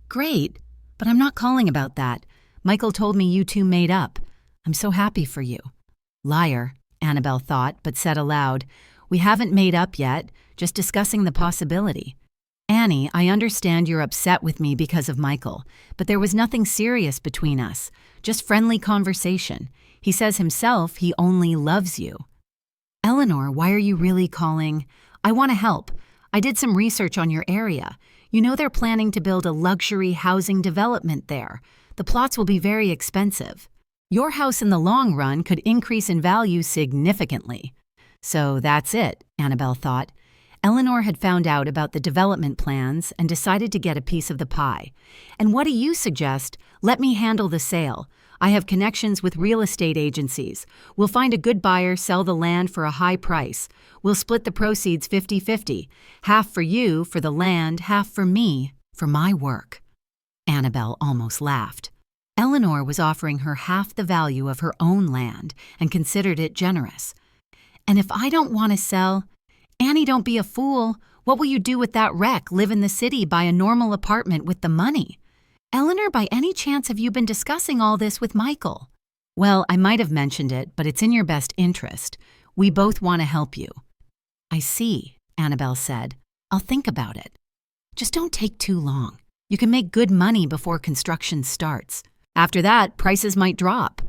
"Great. But I'm not calling about that. Michael told me you two made up. I'm so happy for you." Liar, Annabelle thought, but said aloud, "We haven't made up yet, just discussing the possibility." "Annie, I understand you're upset with me because of Michael, but there was nothing serious between us, just friendly conversation. He says himself he only loves you." "Eleanor, why are you really calling?" "I want to help. I did some research on your area. You know they're planning to build a luxury housing development there. The plots will be very expensive. Your house in the long run could increase in value significantly." So that's it, Annabelle thought. Eleanor had found out about the development plans and decided to get a piece of the pie. "And what do you suggest? Let me handle the sale. I have connections with real estate agencies. We'll find a good buyer, sell the land for a high price. We'll split the proceeds 50-50. Half for you, for the land, half for me, for my work." Annabelle almost laughed. Eleanor was offering her half the value of her own land and considered it generous. "And if I don't want to sell?" "Annie, don't be a fool. What will you do with that wreck? Live in the city, buy a normal apartment with the money." "Eleanor, by any chance have you been discussing all this with Michael?" "Well, I might have mentioned it, but it's in your best interest. We both want to help you." "I see," Annabelle said. "I'll think about it. Just don't take too long. You can make good money before construction starts. After that, prices might drop."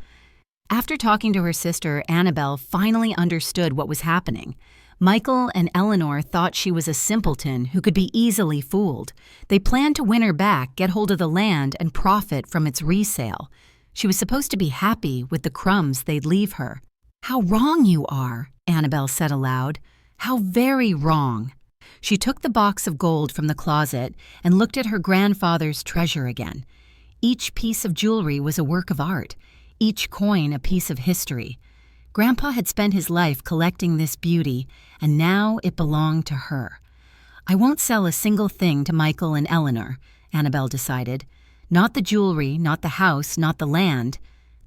After talking to her sister, Annabelle finally understood what was happening. Michael and Eleanor thought she was a simpleton who could be easily fooled. They planned to win her back, get hold of the land, and profit from its resale. She was supposed to be happy with the crumbs they'd leave her. "How wrong you are," Annabelle said aloud. "How very wrong." She took the box of gold from the closet and looked at her grandfather's treasure again. Each piece of jewelry was a work of art, each coin a piece of history. Grandpa had spent his life collecting this beauty, and now it belonged to her. "I won't sell a single thing to Michael and Eleanor," Annabelle decided. "Not the jewelry, not the house, not the land.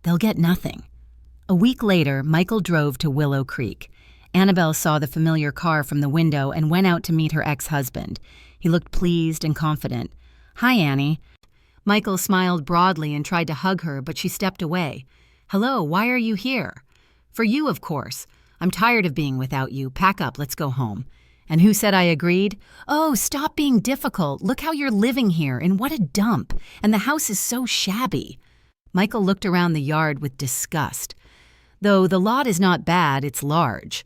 They'll get nothing." A week later, Michael drove to Willow Creek. Annabelle saw the familiar car from the window and went out to meet her ex-husband. He looked pleased and confident. "Hi, Annie." Michael smiled broadly and tried to hug her, but she stepped away. "Hello, why are you here?" "For you, of course. I'm tired of being without you. Pack up, let's go home." "And who said I agreed?" "Oh, stop being difficult. Look how you're living here, and what a dump. And the house is so shabby." Michael looked around the yard with disgust. "Though the lot is not bad, it's large.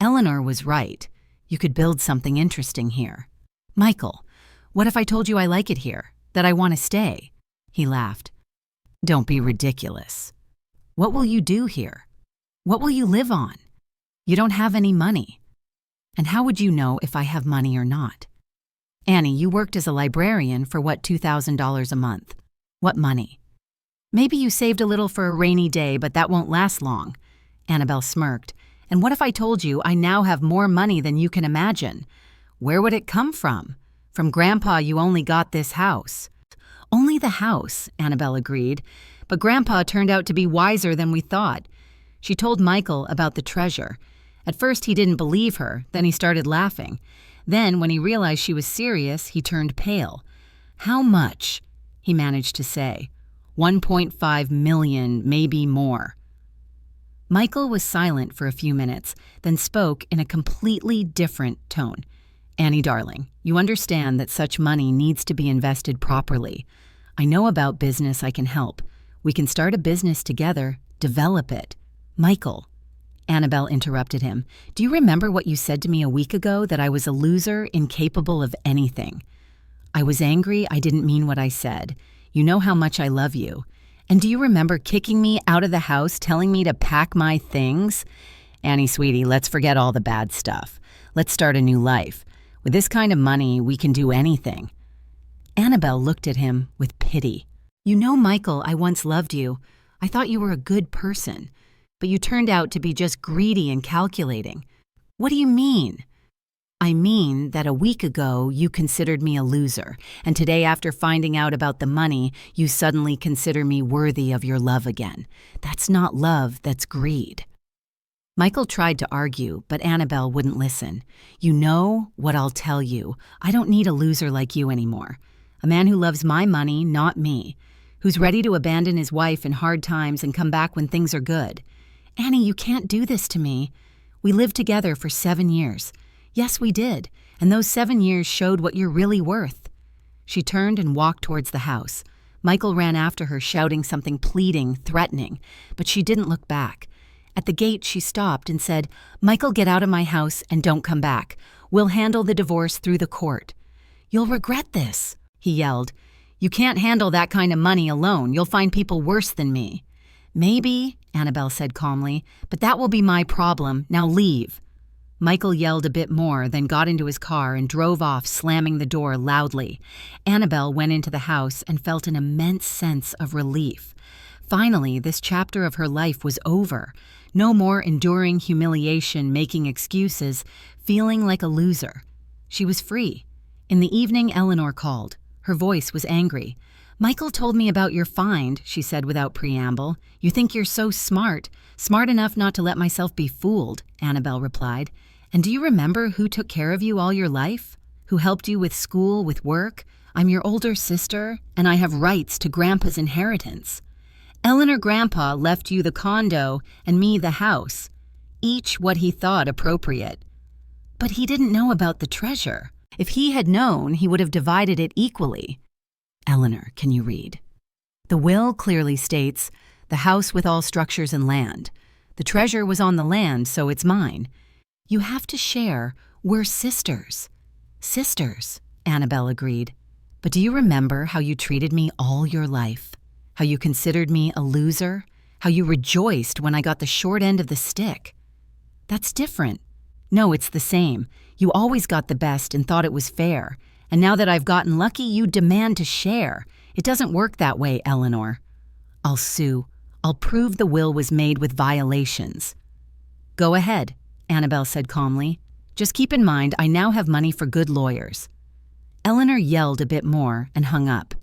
Eleanor was right. You could build something interesting here." "Michael, what if I told you I like it here, that I want to stay?" He laughed. "Don't be ridiculous. What will you do here? What will you live on? You don't have any money. And how would you know if I have money or not? Annie, you worked as a librarian for what, $2,000 a month? What money? Maybe you saved a little for a rainy day, but that won't last long." Annabelle smirked. "And what if I told you I now have more money than you can imagine? Where would it come from? From Grandpa you only got this house." "Only the house," Annabelle agreed. "But Grandpa turned out to be wiser than we thought." She told Michael about the treasure. At first he didn't believe her, then he started laughing. Then, when he realized she was serious, he turned pale. "How much?" he managed to say. 1.5 million, maybe more." Michael was silent for a few minutes, then spoke in a completely different tone. "Annie, darling, you understand that such money needs to be invested properly. I know about business, I can help. We can start a business together, develop it." "Michael," Annabelle interrupted him, "do you remember what you said to me a week ago, that I was a loser, incapable of anything?" "I was angry, I didn't mean what I said. You know how much I love you. And do you remember kicking me out of the house, telling me to pack my things?" "Annie, sweetie, let's forget all the bad stuff. Let's start a new life. With this kind of money, we can do anything." Annabelle looked at him with pity. "You know, Michael, I once loved you. I thought you were a good person. But you turned out to be just greedy and calculating." "What do you mean?" "I mean that a week ago you considered me a loser, and today, after finding out about the money, you suddenly consider me worthy of your love again. That's not love, that's greed." Michael tried to argue, but Annabelle wouldn't listen. "You know what I'll tell you. I don't need a loser like you anymore. A man who loves my money, not me. Who's ready to abandon his wife in hard times and come back when things are good. Annie, you can't do this to me. We lived together for 7 years. Yes, we did, and those 7 years showed what you're really worth." She turned and walked towards the house. Michael ran after her, shouting something pleading, threatening, but she didn't look back. At the gate, she stopped and said, "Michael, get out of my house and don't come back. We'll handle the divorce through the court." "You'll regret this," he yelled. "You can't handle that kind of money alone. You'll find people worse than me." "Maybe," Annabelle said calmly, "but that will be my problem. Now leave." Michael yelled a bit more, then got into his car and drove off, slamming the door loudly. Annabelle went into the house and felt an immense sense of relief. Finally, this chapter of her life was over. No more enduring humiliation, making excuses, feeling like a loser. She was free. In the evening, Eleanor called. Her voice was angry. "Michael told me about your find," she said without preamble. "You think you're so smart. Smart enough not to let myself be fooled," Annabelle replied. "And do you remember who took care of you all your life? Who helped you with school, with work? I'm your older sister, and I have rights to Grandpa's inheritance. Eleanor Grandpa left you the condo and me the house, each what he thought appropriate. But he didn't know about the treasure. If he had known, he would have divided it equally." "Eleanor, can you read?" "The will clearly states, the house with all structures and land. The treasure was on the land, so it's mine. You have to share. We're sisters." "Sisters," Annabelle agreed. "But do you remember how you treated me all your life? How you considered me a loser? How you rejoiced when I got the short end of the stick? That's different." "No, it's the same. You always got the best and thought it was fair. And now that I've gotten lucky, you demand to share. It doesn't work that way, Eleanor." "I'll sue. I'll prove the will was made with violations." "Go ahead," Annabelle said calmly. "Just keep in mind I now have money for good lawyers." Eleanor yelled a bit more and hung up.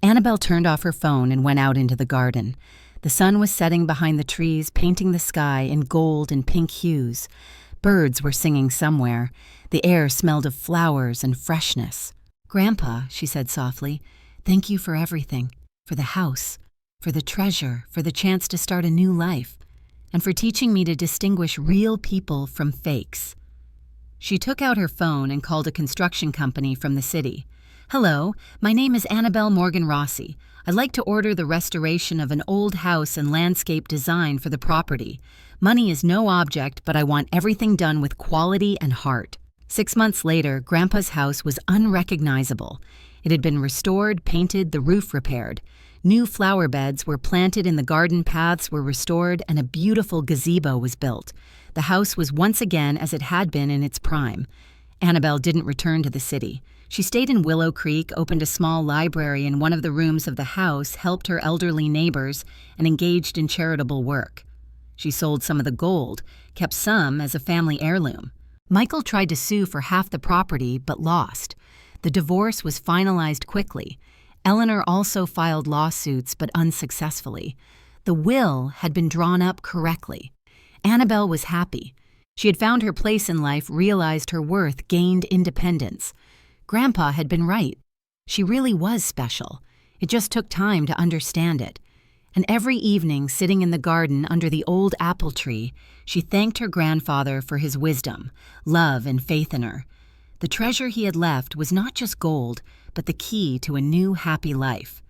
Annabelle turned off her phone and went out into the garden. The sun was setting behind the trees, painting the sky in gold and pink hues. Birds were singing somewhere. The air smelled of flowers and freshness. "Grandpa," she said softly, "thank you for everything. For the house, for the treasure, for the chance to start a new life, and for teaching me to distinguish real people from fakes." She took out her phone and called a construction company from the city. "Hello, my name is Annabelle Morgan Rossi. I'd like to order the restoration of an old house and landscape design for the property. Money is no object, but I want everything done with quality and heart." 6 months later, Grandpa's house was unrecognizable. It had been restored, painted, the roof repaired. New flower beds were planted in the garden, paths were restored, and a beautiful gazebo was built. The house was once again as it had been in its prime. Annabelle didn't return to the city. She stayed in Willow Creek, opened a small library in one of the rooms of the house, helped her elderly neighbors, and engaged in charitable work. She sold some of the gold, kept some as a family heirloom. Michael tried to sue for half the property, but lost. The divorce was finalized quickly. Eleanor also filed lawsuits, but unsuccessfully. The will had been drawn up correctly. Annabelle was happy. She had found her place in life, realized her worth, gained independence. Grandpa had been right. She really was special. It just took time to understand it. And every evening, sitting in the garden under the old apple tree, she thanked her grandfather for his wisdom, love, and faith in her. The treasure he had left was not just gold, but the key to a new, happy life.